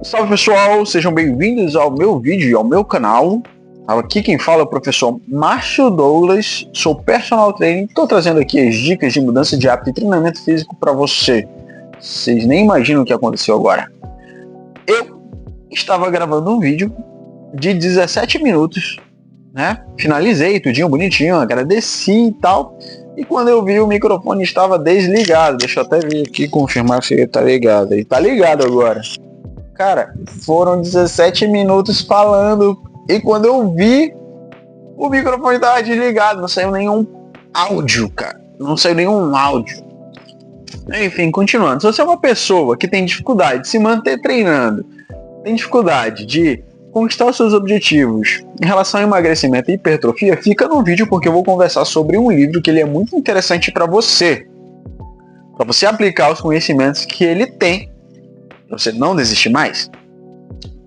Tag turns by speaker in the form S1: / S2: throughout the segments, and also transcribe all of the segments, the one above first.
S1: Salve pessoal, sejam bem-vindos ao meu vídeo e ao meu canal. Aqui quem fala é o professor Márcio Douglas, sou personal trainer, estou trazendo aqui as dicas de mudança de hábito e treinamento físico para você. Vocês nem imaginam o que aconteceu agora. Eu estava gravando um vídeo de 17 minutos, né? Finalizei tudinho bonitinho, agradeci e tal. E quando eu vi, o microfone estava desligado. Deixa eu até vir aqui confirmar se ele está ligado. Ele está ligado agora. Cara, foram 17 minutos falando e quando eu vi, o microfone estava desligado, não saiu nenhum áudio, cara. Não saiu nenhum áudio. Enfim, continuando. Se você é uma pessoa que tem dificuldade de se manter treinando, tem dificuldade de conquistar os seus objetivos em relação ao emagrecimento e hipertrofia, fica no vídeo porque eu vou conversar sobre um livro que ele é muito interessante para você aplicar os conhecimentos que ele tem. Você não desistir mais?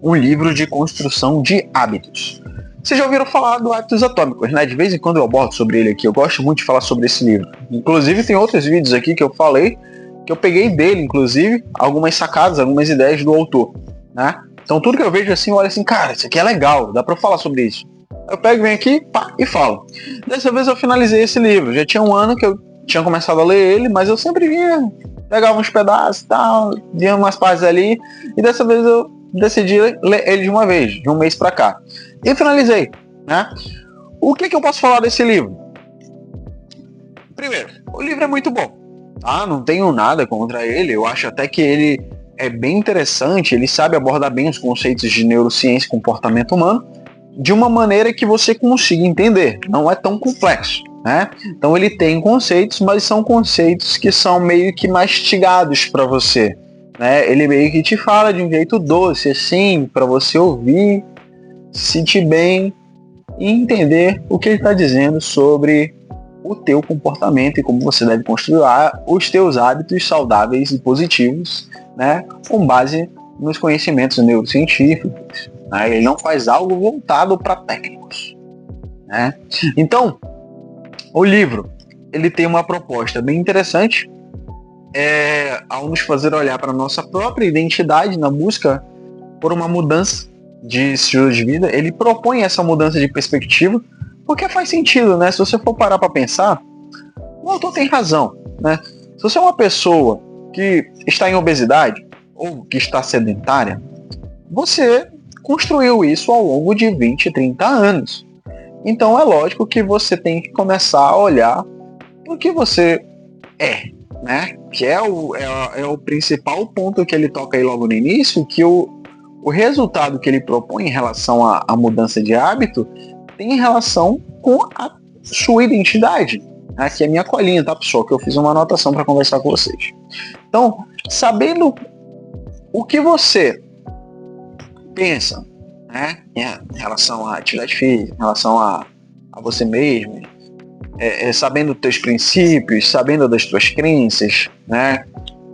S1: Um livro de construção de hábitos. Vocês já ouviram falar do Hábitos Atômicos, né? De vez em quando eu abordo sobre ele aqui. Eu gosto muito de falar sobre esse livro. Inclusive tem outros vídeos aqui que eu falei, que eu peguei dele, inclusive, algumas sacadas, algumas ideias do autor, né? Então tudo que eu vejo assim, eu olho assim, cara, isso aqui é legal, dá pra eu falar sobre isso. Eu pego, venho aqui, pá, e falo. Dessa vez eu finalizei esse livro. Já tinha um ano que eu tinha começado a ler ele, mas eu sempre vinha, pegava uns pedaços e tal, via umas partes ali, e dessa vez eu decidi ler ele de uma vez, de um mês pra cá. E finalizei, né? O que eu posso falar desse livro? Primeiro, o livro é muito bom, tá? Não tenho nada contra ele, eu acho até que ele é bem interessante, ele sabe abordar bem os conceitos de neurociência e comportamento humano, de uma maneira que você consiga entender, não é tão complexo. Né? Então ele tem conceitos, mas são conceitos que são meio que mastigados para você, né? Ele meio que te fala de um jeito doce, assim, para você ouvir, se sentir bem e entender o que ele está dizendo sobre o teu comportamento e como você deve construir os teus hábitos saudáveis e positivos, né? Com base nos conhecimentos neurocientíficos, né? Ele não faz algo voltado para técnicos, né? Então o livro, ele tem uma proposta bem interessante, ao nos fazer olhar para a nossa própria identidade na busca por uma mudança de estilo de vida. Ele propõe essa mudança de perspectiva, porque faz sentido, né? Se você for parar para pensar, o autor tem razão, né? Se você é uma pessoa que está em obesidade ou que está sedentária, você construiu isso ao longo de 20, 30 anos. Então é lógico que você tem que começar a olhar o que você é, né? Que é o principal ponto que ele toca aí logo no início, que o resultado que ele propõe em relação à mudança de hábito tem relação com a sua identidade. Aqui é minha colinha, tá, pessoal? Que eu fiz uma anotação para conversar com vocês. Então, sabendo o que você pensa, né, em relação à atividade física, em relação a você mesmo, sabendo dos teus princípios, sabendo das tuas crenças, né,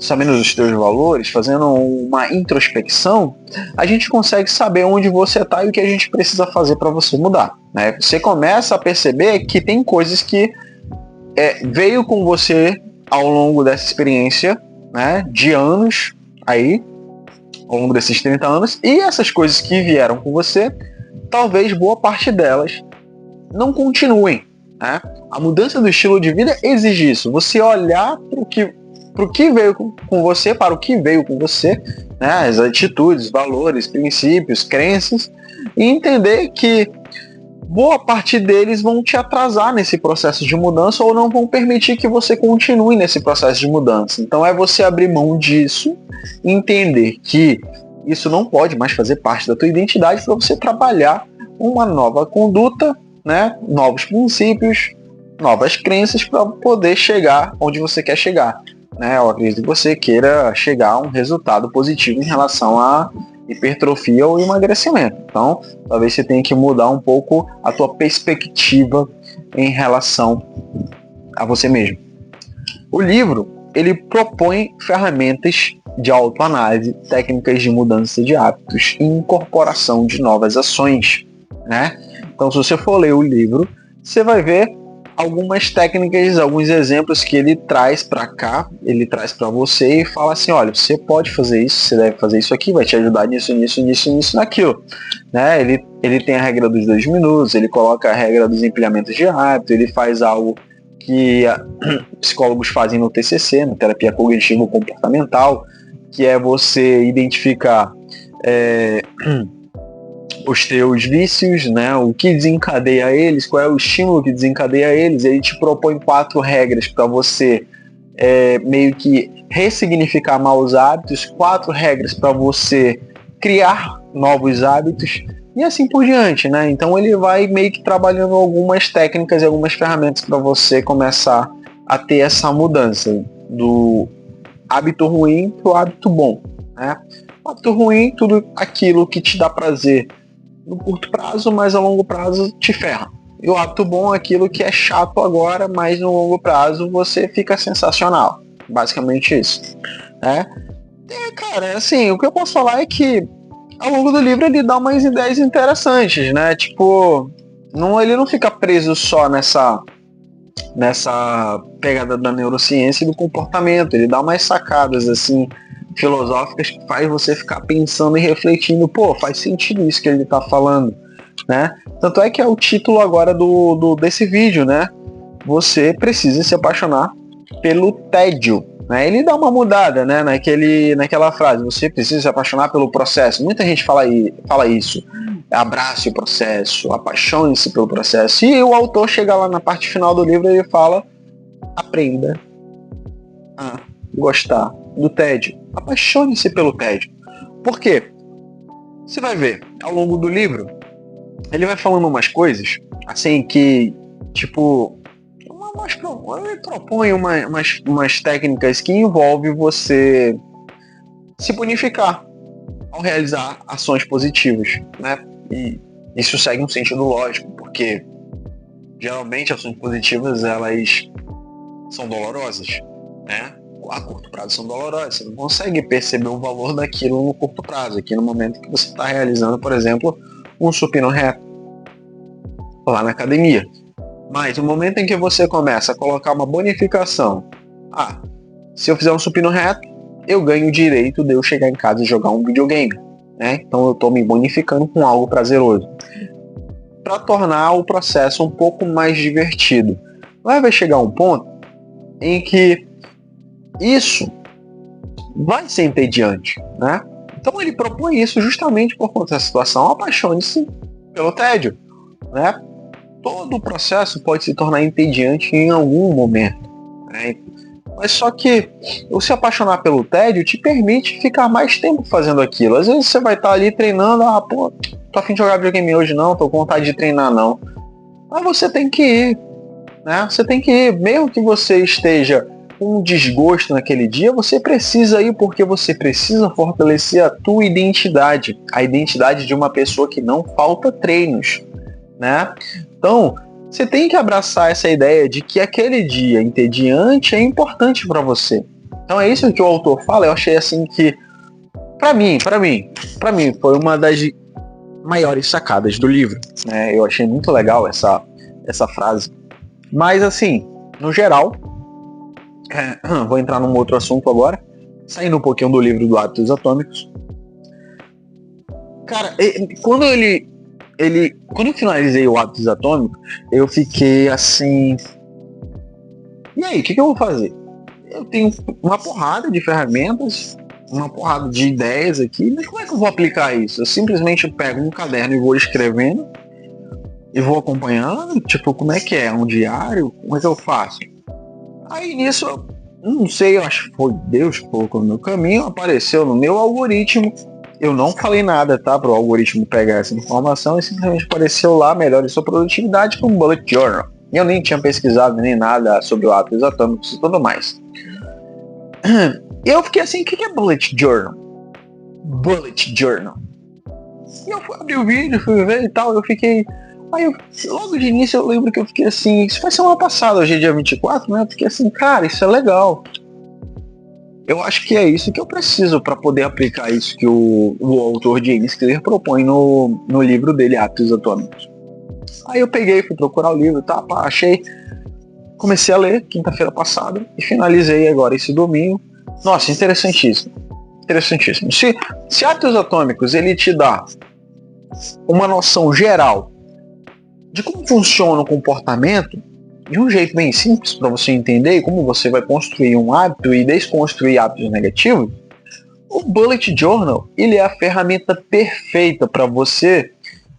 S1: sabendo dos teus valores, fazendo uma introspecção, a gente consegue saber onde você está e o que a gente precisa fazer para você mudar, né? Você começa a perceber que tem coisas que veio com você ao longo dessa experiência, né, de anos aí, ao longo desses 30 anos, e essas coisas que vieram com você, talvez boa parte delas não continuem, né? A mudança do estilo de vida exige isso, você olhar para o que veio com você, para o que veio com você, né? As atitudes, valores, princípios, crenças, e entender que boa parte deles vão te atrasar nesse processo de mudança ou não vão permitir que você continue nesse processo de mudança. Então é você abrir mão disso, entender que isso não pode mais fazer parte da tua identidade para você trabalhar uma nova conduta, né? Novos princípios, novas crenças para poder chegar onde você quer chegar, né? Eu acredito que você queira chegar a um resultado positivo em relação a hipertrofia ou emagrecimento. Então, talvez você tenha que mudar um pouco a tua perspectiva em relação a você mesmo. O livro, ele propõe ferramentas de autoanálise, técnicas de mudança de hábitos e incorporação de novas ações, né? Então, se você for ler o livro, você vai ver algumas técnicas, alguns exemplos que ele traz para cá, ele traz para você e fala assim, olha, você pode fazer isso, você deve fazer isso aqui, vai te ajudar nisso, nisso, nisso, nisso, naquilo. Né? Ele tem a regra dos 2 minutos, ele coloca a regra dos empilhamentos de hábito, ele faz algo que psicólogos fazem no TCC, na terapia cognitivo comportamental, que é você identificar os teus vícios, né? O que desencadeia eles, qual é o estímulo que desencadeia eles, e ele te propõe 4 regras para você meio que ressignificar maus hábitos, 4 regras para você criar novos hábitos e assim por diante, né? Então ele vai meio que trabalhando algumas técnicas e algumas ferramentas para você começar a ter essa mudança do hábito ruim para o hábito bom, né? O hábito ruim, tudo aquilo que te dá prazer no curto prazo, mas a longo prazo te ferra. E o hábito bom é aquilo que é chato agora, mas no longo prazo você fica sensacional. Basicamente isso, né? Cara, assim, o que eu posso falar é que ao longo do livro ele dá umas ideias interessantes, né? Tipo, ele não fica preso só nessa pegada da neurociência e do comportamento. Ele dá umas sacadas, assim, filosóficas que faz você ficar pensando e refletindo, pô, faz sentido isso que ele tá falando, né? Tanto é que é o título agora desse vídeo, né? Você precisa se apaixonar pelo tédio, né? Ele dá uma mudada, né? Naquela frase, você precisa se apaixonar pelo processo. Muita gente fala isso. Abrace o processo, apaixone-se pelo processo. E o autor chega lá na parte final do livro e ele fala, aprenda a gostar do tédio. Apaixone-se pelo tédio. Por quê? Você vai ver, ao longo do livro, ele vai falando umas coisas, assim, que, tipo, ele propõe umas técnicas que envolvem você se bonificar ao realizar ações positivas, né? E isso segue um sentido lógico, porque geralmente ações positivas, elas são dolorosas, né? A curto prazo são dolorosas, você não consegue perceber o valor daquilo no curto prazo, aqui no momento que você está realizando, por exemplo, um supino reto lá na academia. Mas no momento em que você começa a colocar uma bonificação, se eu fizer um supino reto, eu ganho o direito de eu chegar em casa e jogar um videogame, né? Então eu estou me bonificando com algo prazeroso, para tornar o processo um pouco mais divertido. Vai chegar um ponto em que isso vai ser entediante, né? Então ele propõe isso justamente por conta da situação. Apaixone-se pelo tédio, né? Todo o processo pode se tornar entediante em algum momento, né? Mas só que o se apaixonar pelo tédio te permite ficar mais tempo fazendo aquilo. Às vezes você vai estar ali treinando, tô a fim de jogar videogame hoje não, tô com vontade de treinar não. Mas você tem que ir, né? Você tem que ir, mesmo que você esteja com um desgosto naquele dia, você precisa ir porque você precisa fortalecer a tua identidade, a identidade de uma pessoa que não falta treinos, né? Então, você tem que abraçar essa ideia de que aquele dia entediante é importante para você. Então é isso que o autor fala. Eu achei assim que, para mim, foi uma das maiores sacadas do livro, né? Eu achei muito legal essa frase. Mas assim, no geral, vou entrar num outro assunto agora, saindo um pouquinho do livro do Hábitos Atômicos. Cara, quando eu finalizei o Hábitos Atômicos, eu fiquei assim, e aí, o que eu vou fazer? Eu tenho uma porrada de ferramentas, uma porrada de ideias aqui, mas como é que eu vou aplicar isso? Eu simplesmente pego um caderno e vou escrevendo, e vou acompanhando, tipo, como é que é? Um diário? Como é que eu faço? Aí nisso, eu não sei, eu acho que foi Deus que colocou no meu caminho, apareceu no meu algoritmo. Eu não falei nada, tá? Para o algoritmo pegar essa informação e simplesmente apareceu lá, melhore sua produtividade com um bullet journal. Eu nem tinha pesquisado nem nada sobre o hábitos atômicos e tudo mais. E eu fiquei assim, o que é bullet journal? Bullet journal. E eu fui abrir o vídeo, fui ver e tal, eu fiquei... Aí logo de início eu lembro que eu fiquei assim, isso foi semana passada, hoje é dia 24, né? Eu fiquei assim, cara, isso é legal. Eu acho que é isso que eu preciso para poder aplicar isso que o autor James Clear propõe no livro dele, Hábitos Atômicos. Aí eu peguei, fui procurar o livro, tá, achei. comecei a ler quinta-feira passada e finalizei agora esse domingo. Nossa, interessantíssimo. Interessantíssimo. Se Hábitos Atômicos ele te dá uma noção geral de como funciona o comportamento, de um jeito bem simples para você entender como você vai construir um hábito e desconstruir hábitos negativos, o Bullet Journal ele é a ferramenta perfeita para você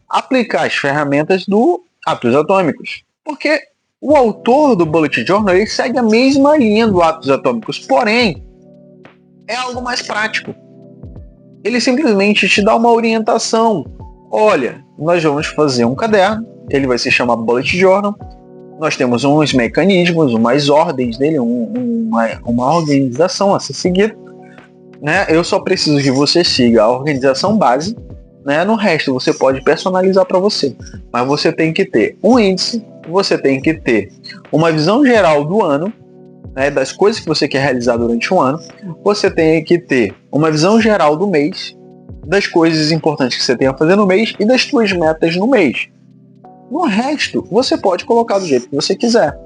S1: aplicar as ferramentas do Hábitos Atômicos. Porque o autor do Bullet Journal ele segue a mesma linha do Hábitos Atômicos, porém é algo mais prático. Ele simplesmente te dá uma orientação. Olha, nós vamos fazer um caderno, ele vai se chamar Bullet Journal. Nós temos uns mecanismos, umas ordens dele, uma organização a ser seguida. Né? Eu só preciso que você siga a organização base. Né? No resto você pode personalizar para você. Mas você tem que ter um índice, você tem que ter uma visão geral do ano, né, das coisas que você quer realizar durante um ano. Você tem que ter uma visão geral do mês, das coisas importantes que você tem a fazer no mês e das suas metas no mês. No resto, você pode colocar do jeito que você quiser.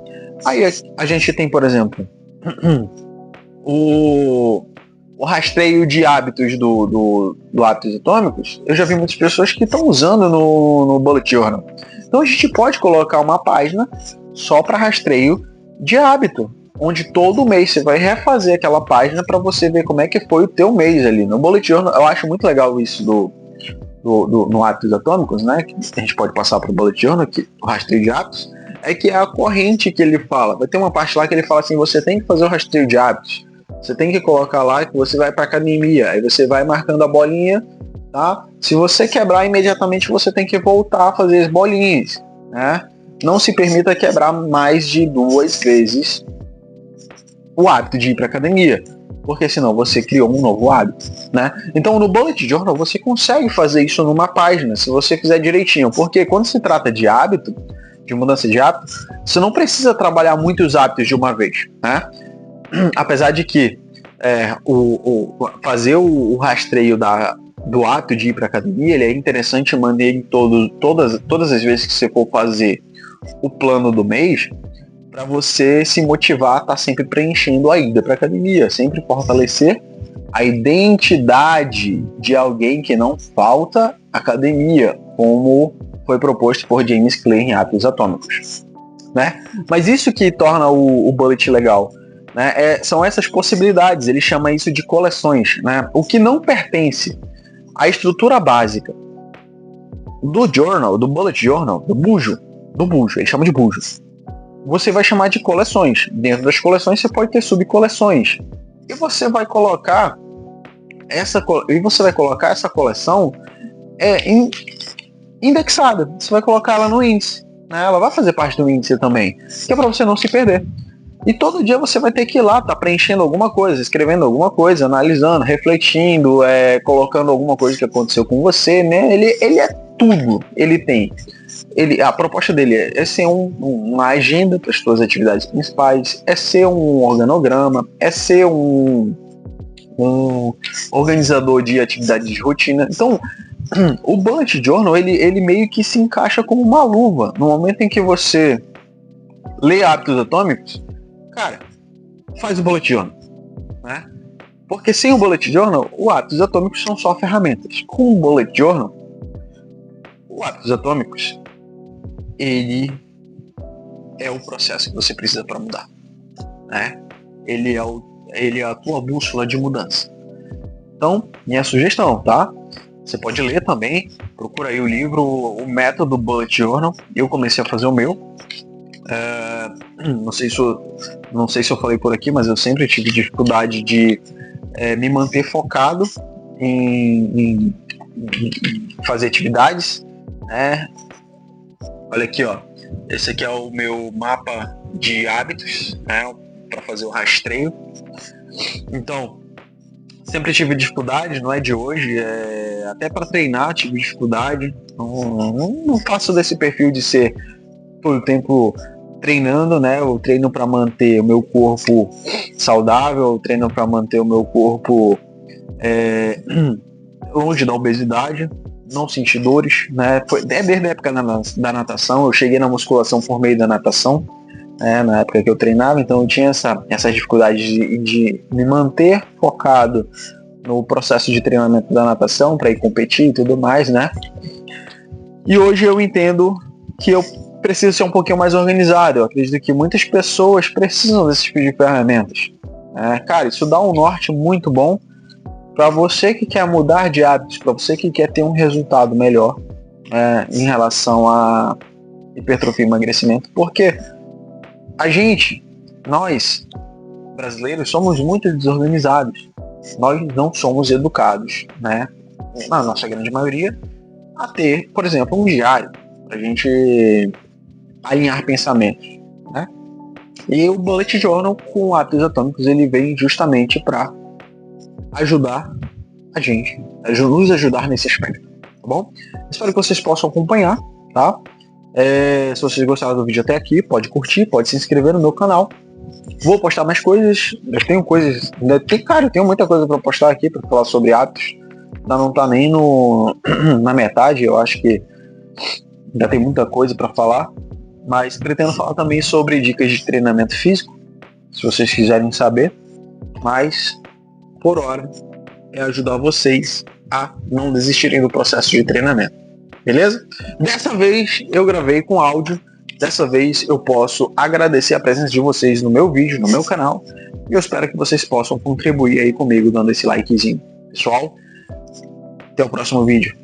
S1: Aí a gente tem, por exemplo, o rastreio de hábitos do Hábitos Atômicos. Eu já vi muitas pessoas que estão usando no Bullet Journal. Então a gente pode colocar uma página só para rastreio de hábito, onde todo mês você vai refazer aquela página para você ver como é que foi o teu mês ali. No Bullet Journal, eu acho muito legal isso no Hábitos Atômicos, né? Que a gente pode passar para o Bullet Journal, que o rastreio de hábitos, é que é a corrente que ele fala. Vai ter uma parte lá que ele fala assim, você tem que fazer o rastreio de hábitos. Você tem que colocar lá que você vai para academia, aí você vai marcando a bolinha, tá? Se você quebrar imediatamente, você tem que voltar a fazer as bolinhas, né? Não se permita quebrar mais de 2 vezes o hábito de ir para academia, porque senão você criou um novo hábito, né? Então no Bullet Journal você consegue fazer isso numa página, se você fizer direitinho, porque quando se trata de hábito, de mudança de hábito, você não precisa trabalhar muitos hábitos de uma vez, né? Apesar de que fazer o rastreio do hábito de ir para academia, ele é interessante manter em todas as vezes que você for fazer o plano do mês, para você se motivar a estar sempre preenchendo a ida para academia, sempre fortalecer a identidade de alguém que não falta academia, como foi proposto por James Clear em Hábitos Atômicos, né? Mas isso que torna o Bullet legal, né? São essas possibilidades, ele chama isso de coleções, né? O que não pertence à estrutura básica do journal, do Bullet Journal, do bujo, ele chama de bujo. Você vai chamar de coleções. Dentro das coleções você pode ter subcoleções. E você vai colocar essa coleção indexada. Você vai colocar ela no índice, né? Ela vai fazer parte do índice também, que é para você não se perder. E todo dia você vai ter que ir lá, tá preenchendo alguma coisa, escrevendo alguma coisa, analisando, refletindo, colocando alguma coisa que aconteceu com você, né? Ele é tudo. A proposta dele é ser uma agenda para as suas atividades principais, é ser um organograma, é ser um organizador de atividades de rotina. Então, o Bullet Journal, ele meio que se encaixa como uma luva. No momento em que você lê Hábitos Atômicos, cara, faz o Bullet Journal, né? Porque sem o Bullet Journal, os Hábitos Atômicos são só ferramentas. Com o Bullet Journal, o Hábitos Atômicos, ele é o processo que você precisa para mudar, né? Ele é a tua bússola de mudança. Então, minha sugestão, tá? Você pode ler também, procura aí o livro O Método Bullet Journal. Eu comecei a fazer o meu. Não sei se eu falei por aqui, mas eu sempre tive dificuldade de me manter focado em fazer atividades, né? Olha aqui, ó. Esse aqui é o meu mapa de hábitos, né? Para fazer o rastreio. Então, sempre tive dificuldade, não é de hoje. Até para treinar tive dificuldade. Não faço desse perfil de ser todo o tempo treinando, né? Eu treino para manter o meu corpo saudável, eu treino para manter o meu corpo longe da obesidade, não sentir dores, né? Desde a época da natação, eu cheguei na musculação por meio da natação, né, na época que eu treinava, então eu tinha essa dificuldade de me manter focado no processo de treinamento da natação para ir competir e tudo mais, né? E hoje eu entendo que eu preciso ser um pouquinho mais organizado. Eu acredito que muitas pessoas precisam desse tipo de ferramentas. Cara, isso dá um norte muito bom para você que quer mudar de hábitos, para você que quer ter um resultado melhor em relação a hipertrofia e emagrecimento, porque nós brasileiros, somos muito desorganizados. Nós não somos educados, né? Na nossa grande maioria, a ter, por exemplo, um diário para a gente alinhar pensamentos, né? E o Bullet Journal com hábitos atômicos, ele vem justamente para ajudar a gente, nos ajudar nesse aspecto, tá bom? Espero que vocês possam acompanhar, tá? Se vocês gostaram do vídeo até aqui, pode curtir, pode se inscrever no meu canal. Vou postar mais coisas, eu tenho coisas, eu tenho muita coisa para postar aqui para falar sobre hábitos. Ainda não tá nem na metade, eu acho que ainda tem muita coisa para falar, mas pretendo falar também sobre dicas de treinamento físico, se vocês quiserem saber, mas por hora é ajudar vocês a não desistirem do processo de treinamento, beleza? Dessa vez eu gravei com áudio, dessa vez eu posso agradecer a presença de vocês no meu vídeo, no meu canal, e eu espero que vocês possam contribuir aí comigo dando esse likezinho. Pessoal, até o próximo vídeo.